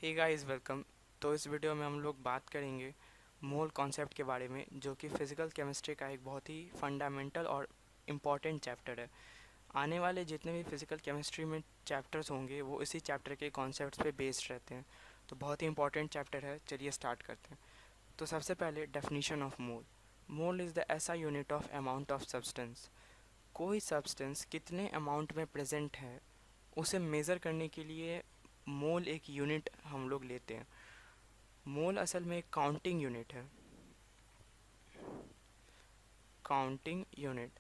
Hey guys welcome. तो इस video में हम लोग बात करेंगे मोल कॉन्सेप्ट के बारे में, जो कि फिज़िकल केमिस्ट्री का एक बहुत ही फंडामेंटल और इम्पॉर्टेंट चैप्टर है। आने वाले जितने भी फिज़िकल केमिस्ट्री में चैप्टर्स होंगे वो इसी चैप्टर के कॉन्सेप्ट्स पे बेस्ड रहते हैं। तो बहुत ही इंपॉर्टेंट चैप्टर है, चलिए स्टार्ट करते हैं। तो सबसे पहले definition of mole. Mole is the SI unit of amount of substance. कोई सब्सटेंस कितने अमाउंट में प्रेजेंट है उसे मेज़र करने के लिए मोल एक यूनिट हम लोग लेते हैं। मोल असल में एक काउंटिंग यूनिट है। काउंटिंग यूनिट,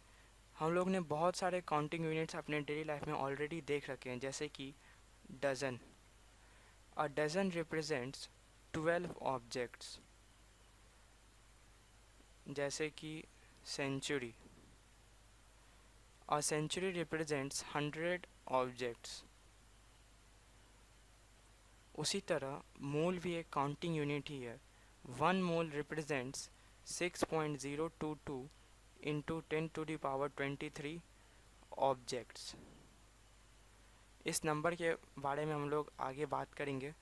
हम लोग ने बहुत सारे काउंटिंग यूनिट्स अपने डेली लाइफ में ऑलरेडी देख रखे हैं, जैसे कि dozen. A dozen represents 12 objects. जैसे कि century. A century represents 100 objects. उसी तरह मोल भी एक काउंटिंग यूनिट ही है। 1 मोल रिप्रेजेंट्स 6.022 इंटू 10⁻23 ऑब्जेक्ट्स। इस नंबर के बारे में हम लोग आगे बात करेंगे।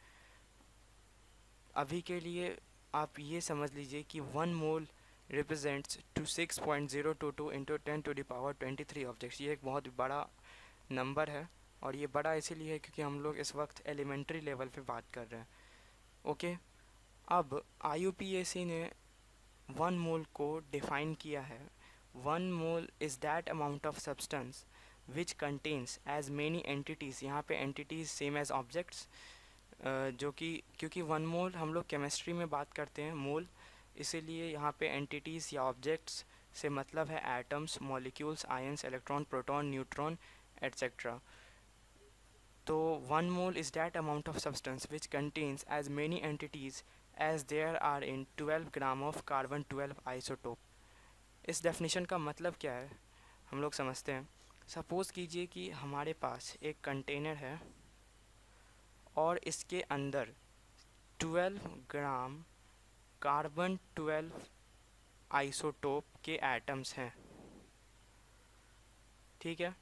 अभी के लिए आप ये समझ लीजिए कि 1 मोल रिप्रेजेंट्स टू 6.022 इंटू 10⁻23 ऑब्जेक्ट्स। ये एक बहुत बड़ा नंबर है, और ये बड़ा इसीलिए है क्योंकि हम लोग इस वक्त एलिमेंट्री लेवल पे बात कर रहे हैं। ओके, अब IUPAC ने 1 मोल को डिफाइन किया है। 1 mole is that amount of substance which contains as many entities. यहाँ पे एंटिटीज़ सेम एज ऑब्जेक्ट्स, जो कि क्योंकि 1 मोल हम लोग केमिस्ट्री में बात करते हैं मोल, इसीलिए यहाँ पे एंटिटीज़ या ऑब्जेक्ट्स से मतलब है atoms, molecules, ions, electron, proton, neutron etcetera. तो 1 mole is that amount of substance which contains as many entities as there are in 12 gram of carbon 12 isotope. इस डेफिनेशन का मतलब क्या है हम लोग समझते हैं। सपोज़ कीजिए कि हमारे पास एक कंटेनर है और इसके अंदर 12 ग्राम कार्बन 12 आइसोटोप के एटम्स हैं। ठीक है,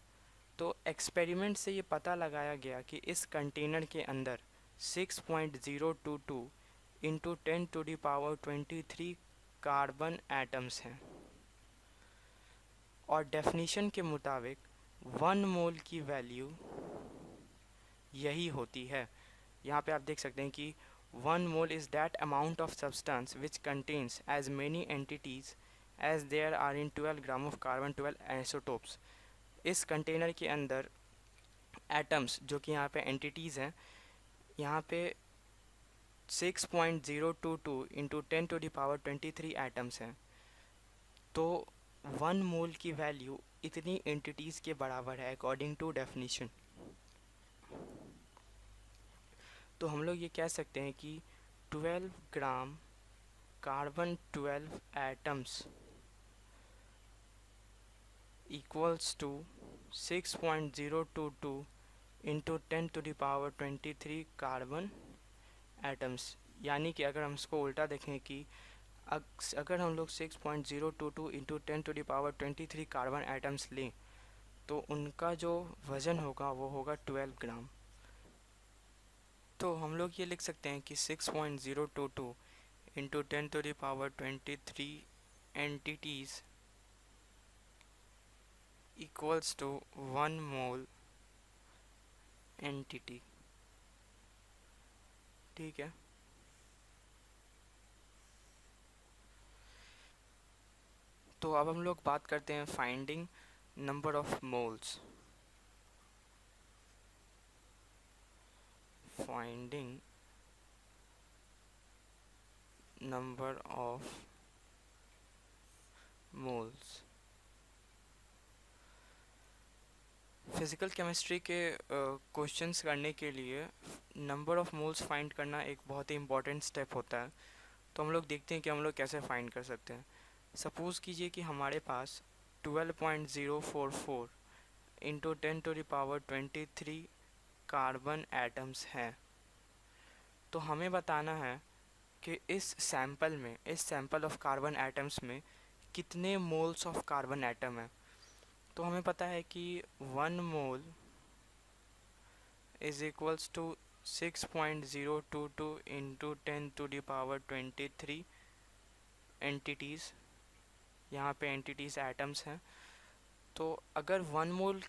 तो एक्सपेरिमेंट से ये पता लगाया गया कि इस कंटेनर के अंदर 6.022 इंटू 10⁻23 कार्बन एटम्स हैं, और डेफिनीशन के मुताबिक 1 मोल की वैल्यू यही होती है। यहाँ पे आप देख सकते हैं कि 1 mole is that amount of substance which contains as many entities as there are in 12 gram of carbon 12 isotopes. इस कंटेनर के अंदर एटम्स, जो कि यहाँ पे एंटिटीज़ हैं, यहाँ पे 6.022 इंटू 10⁻23 एटम्स हैं। तो 1 मोल की वैल्यू इतनी एंटिटीज़ के बराबर है अकॉर्डिंग टू डेफिनीशन। तो हम लोग ये कह सकते हैं कि 12 gram carbon 12 atoms equals to 6.022 into 10⁻23 carbon atoms. यानी कि अगर हम इसको उल्टा देखें कि अगर हम लोग 6.022 इंटू 10⁻23 कार्बन एटम्स लें तो उनका जो वज़न होगा वो होगा 12 ग्राम। तो हम लोग ये लिख सकते हैं कि 6.022 into 10⁻23 entities equals to 1 mole entity. ठीक है, तो अब हम लोग बात करते हैं finding number of moles. Finding number of moles. Physical chemistry के क्वेश्चंस करने के लिए नंबर ऑफ मोल्स फाइंड करना एक बहुत ही इम्पॉर्टेंट स्टेप होता है। तो हम लोग देखते हैं कि हम लोग कैसे फाइंड कर सकते हैं। सपोज़ कीजिए कि हमारे पास 12.044 इंटू 10⁻23 कार्बन एटम्स हैं। तो हमें बताना है कि इस सैंपल ऑफ कार्बन एटम्स में कितने मोल्स ऑफ कार्बन एटम है। तो हमें पता है कि 1 mole is equals to 6.022 into 10 to the power 23 entities, यहाँ पे एंटिटीज़ एटम्स हैं। तो अगर 1 मोल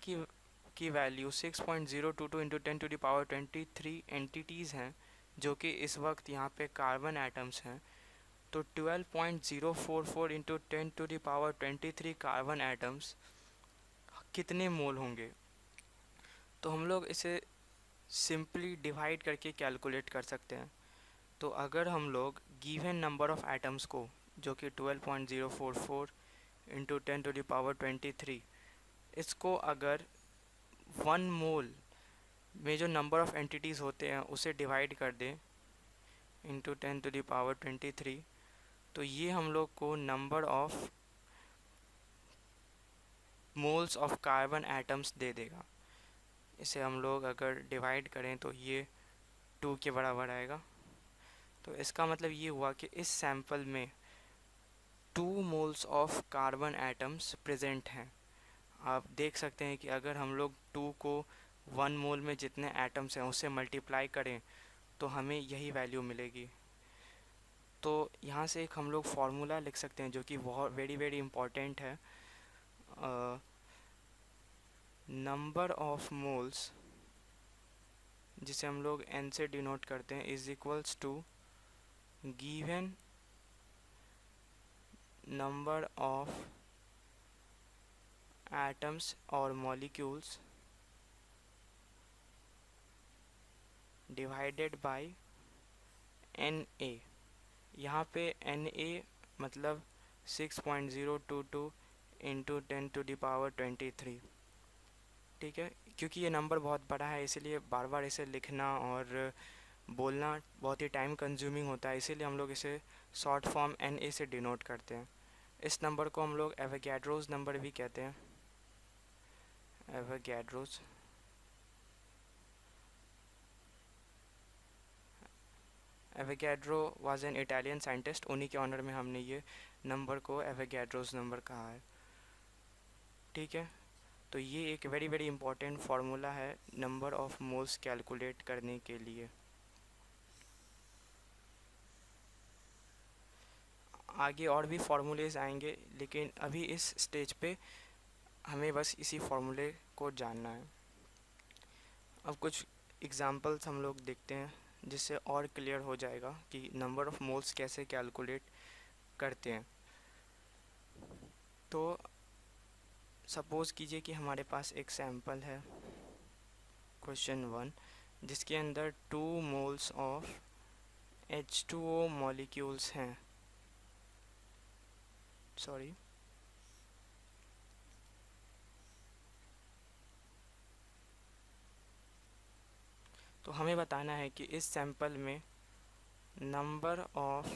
की value 6.022 into 10 to the power 23 entities हैं, जो कि इस वक्त यहाँ पे कार्बन एटम्स हैं, तो 12.044 into 10 to the power 23 carbon atoms कितने मोल होंगे। तो हम लोग इसे सिंपली डिवाइड करके कैलकुलेट कर सकते हैं। तो अगर हम लोग गिवन नंबर ऑफ एटम्स को, जो कि 12.044 इंटू 10 टू द पावर 23, इसको अगर 1 मोल में जो नंबर ऑफ एंटिटीज़ होते हैं उसे डिवाइड कर दें इंटू 10 टू द पावर 23, तो ये हम लोग को number of moles of carbon atoms they देगा। इसे हम लोग अगर डिवाइड करें तो ये 2 के बराबर आएगा। तो इसका मतलब ये हुआ कि इस सैंपल में 2 moles of carbon atoms present हैं। आप देख सकते हैं कि अगर हम लोग 2 को 1 मोल में जितने एटम्स हैं उससे मल्टीप्लाई करें तो हमें यही वैल्यू मिलेगी। तो यहाँ से एक हम लोग फार्मूला लिख सकते हैं जो कि बहुत वेरी इम्पॉर्टेंट है। नंबर ऑफ मोल्स, जिसे हम लोग n से डिनोट करते हैं, is equals to given number of atoms और मॉलिक्यूल्स डिवाइडेड बाय Na। यहाँ पे Na मतलब 6.022 इंटू 10 टू द पावर 23। ठीक है, क्योंकि ये नंबर बहुत बड़ा है इसलिए बार बार इसे लिखना और बोलना बहुत ही टाइम कंज्यूमिंग होता है, इसीलिए हम लोग इसे शॉर्ट फॉर्म Na से डिनोट करते हैं। इस नंबर को हम लोग एवोगैड्रोज नंबर भी कहते हैं, Avogadro's. Avogadro was an Italian scientist, उन्हीं के ऑनर में हमने ये नंबर को एवोगैड्रोज नंबर कहा है। ठीक है, तो ये एक वेरी इंपॉर्टेंट फार्मूला है नंबर ऑफ मोल्स कैलकुलेट करने के लिए। आगे और भी फार्मूलेज आएंगे, लेकिन अभी इस स्टेज पे हमें बस इसी फार्मूले को जानना है। अब कुछ एग्जांपल्स हम लोग देखते हैं जिससे और क्लियर हो जाएगा कि नंबर ऑफ मोल्स कैसे कैलकुलेट करते हैं। तो सपोज़ कीजिए कि हमारे पास एक सैंपल है क्वेश्चन 1, जिसके अंदर 2 मोल्स ऑफ H2O मॉलिक्यूल्स हैं। सॉरी, तो हमें बताना है कि इस सैंपल में नंबर ऑफ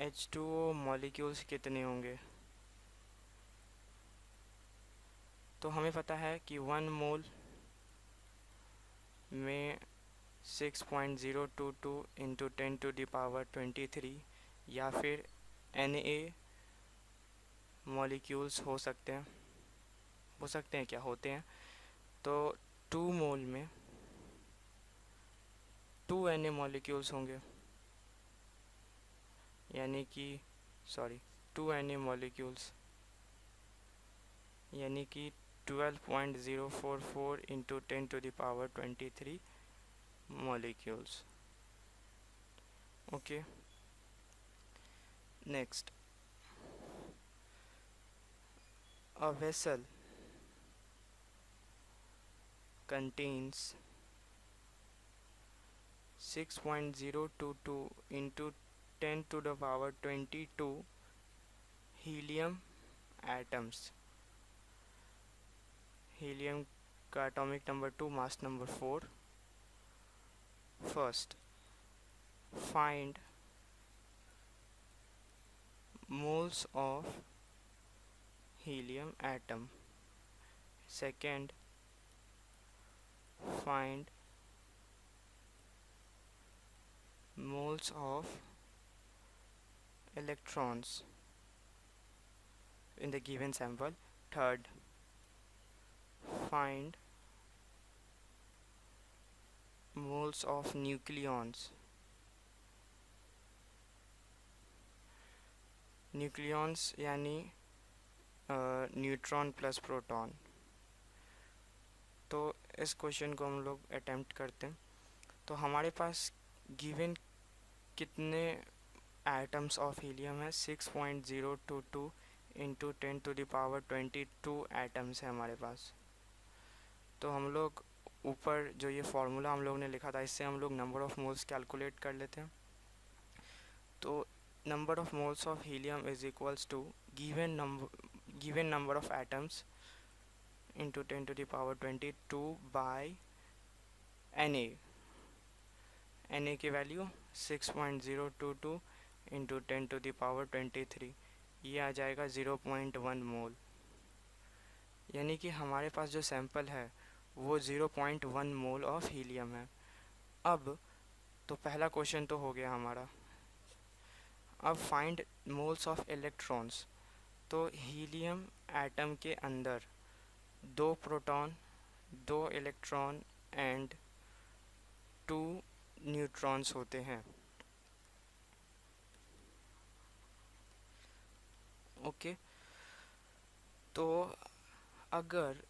H2O मॉलिक्यूल्स कितने होंगे। तो हमें पता है कि 1 मोल में 6.022 इंटू 10 टू द पावर 23 या फिर Na मॉलिक्यूल्स हो सकते हैं क्या होते हैं। तो 2 मोल में 2 Na मॉलिक्यूल्स होंगे, यानी कि 2 Na मॉलिक्यूल्स यानी कि 12.044 into 10 to the power 23 molecules. Okay, next, a vessel contains 6.022 into 10 to the power 22 helium atoms। Helium का atomic number 2, mass number 4। First, find moles of helium atom। second, find moles of electrons in the given sample। third, find moles of nucleons यानी neutron plus proton. तो इस question को हम लोग attempt करते हैं। तो हमारे पास गिवन कितने एटम्स ऑफ हीलियम है? 6.022 इंटू 10⁻22 एटम्स है हमारे पास। तो हम लोग ऊपर जो ये फार्मूला हम लोग ने लिखा था, इससे हम लोग नंबर ऑफ मोल्स कैलकुलेट कर लेते हैं। तो number of moles of helium is equals to given number of atoms into 10⁻22 by Na की वैल्यू 6.022 इंटू 10⁻23, ये आ जाएगा 0.1 मोल। यानी कि हमारे पास जो सैंपल है वो 0.1 मोल ऑफ हीलियम है। अब तो पहला क्वेश्चन तो हो गया हमारा। अब फाइंड मोल्स ऑफ इलेक्ट्रॉन्स। तो हीलियम एटम के अंदर 2 प्रोटॉन, 2 इलेक्ट्रॉन एंड 2 न्यूट्रॉन्स होते हैं। ओके, तो अगर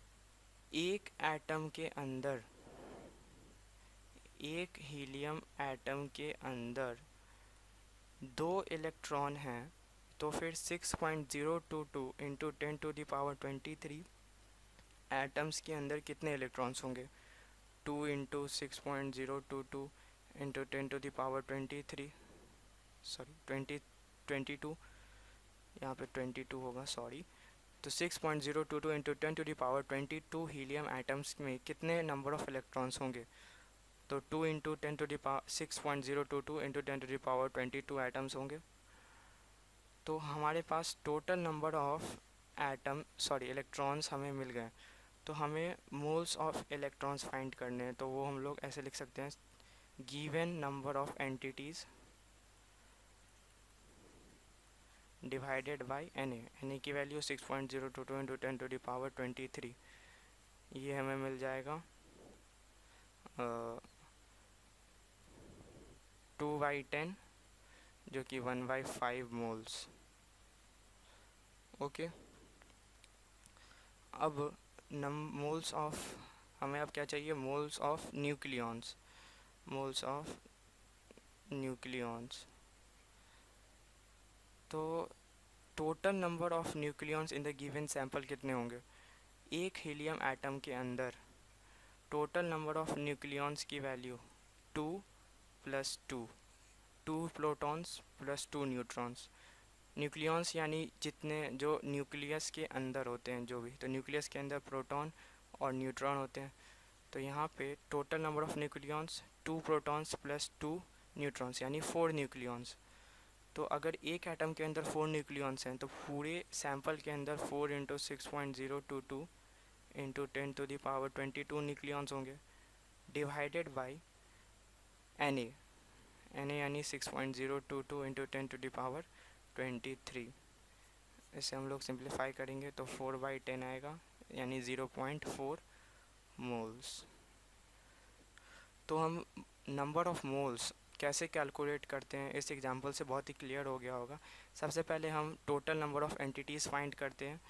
एक हीलियम एटम के अंदर 2 इलेक्ट्रॉन हैं, तो फिर 6.022 इंटू 10⁻23 एटम्स के अंदर कितने इलेक्ट्रॉन्स होंगे? 2 इंटू 6.022 इंटू 10⁻23, सॉरी 22, यहाँ पे 22 होगा, सॉरी। तो 6.022 इंटू 10⁻22 हीलियम एटम्स में कितने नंबर ऑफ इलेक्ट्रॉन्स होंगे? तो 2 इंटू 6.022 इंटू 10⁻22 एटम्स होंगे। तो हमारे पास टोटल नंबर ऑफ इलेक्ट्रॉन्स हमें मिल गए। तो हमें मोल्स ऑफ इलेक्ट्रॉन्स फाइंड करने हैं। तो वो हम लोग ऐसे लिख सकते हैं, given number of entities divided by Na की वैल्यू 6.022 इंटू 10⁻23, ये हमें मिल जाएगा 2/10, जो कि 1/5 मोल्स। ओके, अब मोल्स ऑफ, हमें अब क्या चाहिए? Moles of nucleons. तो total number of nucleons in the given sample कितने होंगे? एक हीलियम एटम के अंदर टोटल नंबर ऑफ न्यूक्लियॉन्स की value 2 + 2 protons plus 2 neutrons. Nucleons यानी जितने जो न्यूक्लियस के अंदर होते हैं, जो भी, तो न्यूक्लियस के अंदर प्रोटॉन और न्यूट्रॉन होते हैं। तो यहाँ पे total number of nucleons 2 protons plus 2 neutrons, यानी 4 न्यूक्लियॉन्स। तो अगर एक एटम के अंदर 4 न्यूक्लियॉन्स हैं, तो पूरे सैंपल के अंदर 4 इंटू 6.022 इंटू 10⁻22 न्यूक्लियॉन्स होंगे, डिवाइडेड बाई Na यानी 6.022 इंटू 10⁻23। इसे हम लोग सिंप्लीफाई करेंगे तो 4/10 आएगा, यानी 0.4 मोल्स। तो हम नंबर ऑफ मोल्स कैसे कैलकुलेट करते हैं, इस एग्जांपल से बहुत ही क्लियर हो गया होगा। सबसे पहले हम total number of entities find करते हैं,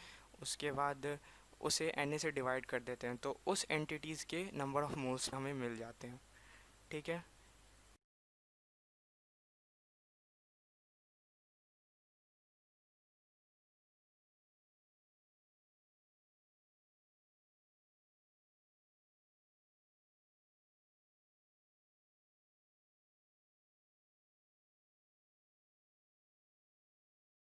उसके बाद उसे Na से डिवाइड कर देते हैं, तो उस एंटिटीज़ के नंबर ऑफ मोल्स हमें मिल जाते हैं। ठीक है।